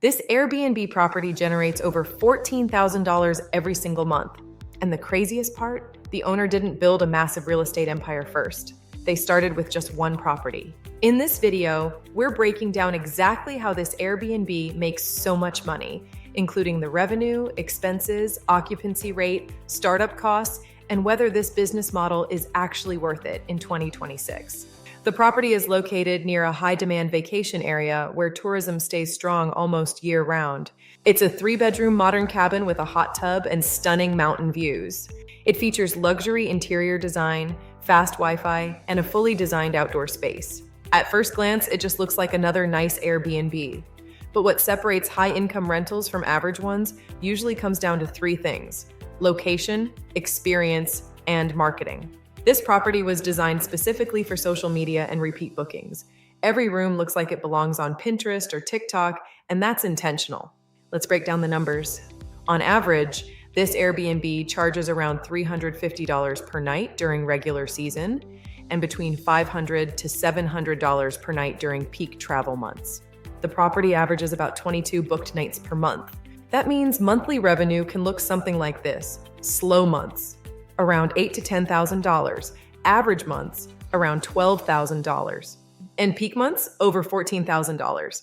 This Airbnb property generates over $14,000 every single month. And the craziest part, the owner didn't build a massive real estate empire first. They started with just one property. In this video, we're breaking down exactly how this Airbnb makes so much money, including the revenue, expenses, occupancy rate, startup costs, and whether this business model is actually worth it in 2026. The property is located near a high-demand vacation area where tourism stays strong almost year-round. It's a 3-bedroom modern cabin with a hot tub and stunning mountain views. It features luxury interior design, fast Wi-Fi, and a fully designed outdoor space. At first glance, it just looks like another nice Airbnb. But what separates high-income rentals from average ones usually comes down to 3 things: location, experience, and marketing. This property was designed specifically for social media and repeat bookings. Every room looks like it belongs on Pinterest or TikTok, and that's intentional. Let's break down the numbers. On average, this Airbnb charges around $350 per night during regular season and between $500 to $700 per night during peak travel months. The property averages about 22 booked nights per month. That means monthly revenue can look something like this: slow months, around $8,000 to $10,000, average months, around $12,000, and peak months, over $14,000.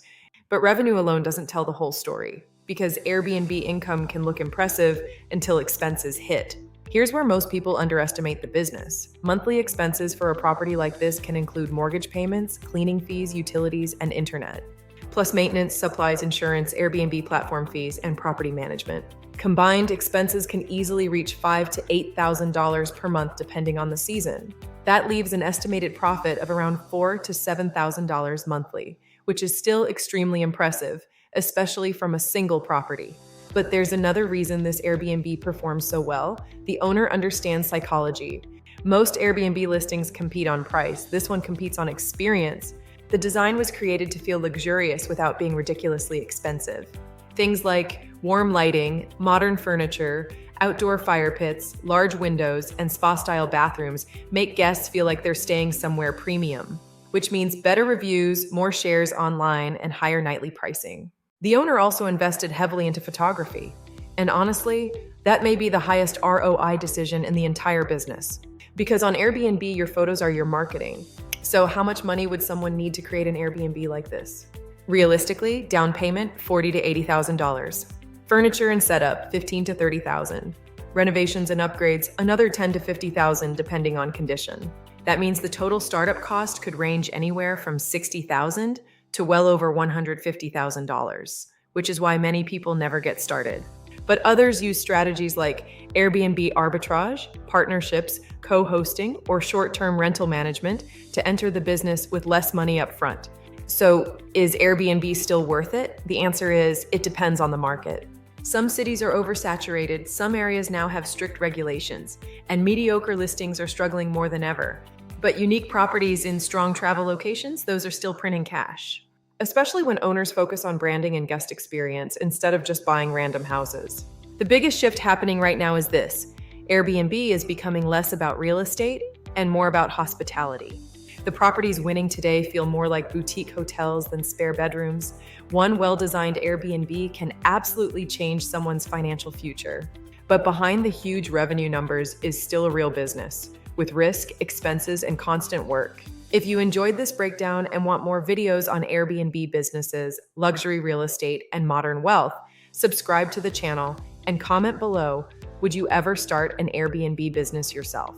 But revenue alone doesn't tell the whole story, because Airbnb income can look impressive until expenses hit. Here's where most people underestimate the business. Monthly expenses for a property like this can include mortgage payments, cleaning fees, utilities, and internet, plus maintenance, supplies, insurance, Airbnb platform fees, and property management. Combined expenses can easily reach $5,000 to $8,000 per month depending on the season. That leaves an estimated profit of around $4,000 to $7,000 monthly, which is still extremely impressive, especially from a single property. But there's another reason this Airbnb performs so well. The owner understands psychology. Most Airbnb listings compete on price. This one competes on experience. The design was created to feel luxurious without being ridiculously expensive. Things like warm lighting, modern furniture, outdoor fire pits, large windows, and spa-style bathrooms make guests feel like they're staying somewhere premium, which means better reviews, more shares online, and higher nightly pricing. The owner also invested heavily into photography, and honestly, that may be the highest ROI decision in the entire business. Because on Airbnb, your photos are your marketing. So how much money would someone need to create an Airbnb like this? Realistically, down payment, $40,000 to $80,000. Furniture and setup, $15,000 to $30,000. Renovations and upgrades, another $10,000 to $50,000 depending on condition. That means the total startup cost could range anywhere from $60,000 to well over $150,000, which is why many people never get started. But others use strategies like Airbnb arbitrage, partnerships, co-hosting, or short-term rental management to enter the business with less money up front. So, is Airbnb still worth it? The answer is, it depends on the market. Some cities are oversaturated, some areas now have strict regulations, and mediocre listings are struggling more than ever. But unique properties in strong travel locations, those are still printing cash. Especially when owners focus on branding and guest experience instead of just buying random houses. The biggest shift happening right now is this: Airbnb is becoming less about real estate and more about hospitality. The properties winning today feel more like boutique hotels than spare bedrooms. One well-designed Airbnb can absolutely change someone's financial future. But behind the huge revenue numbers is still a real business, with risk, expenses, and constant work. If you enjoyed this breakdown and want more videos on Airbnb businesses, luxury real estate, and modern wealth, subscribe to the channel and comment below, would you ever start an Airbnb business yourself?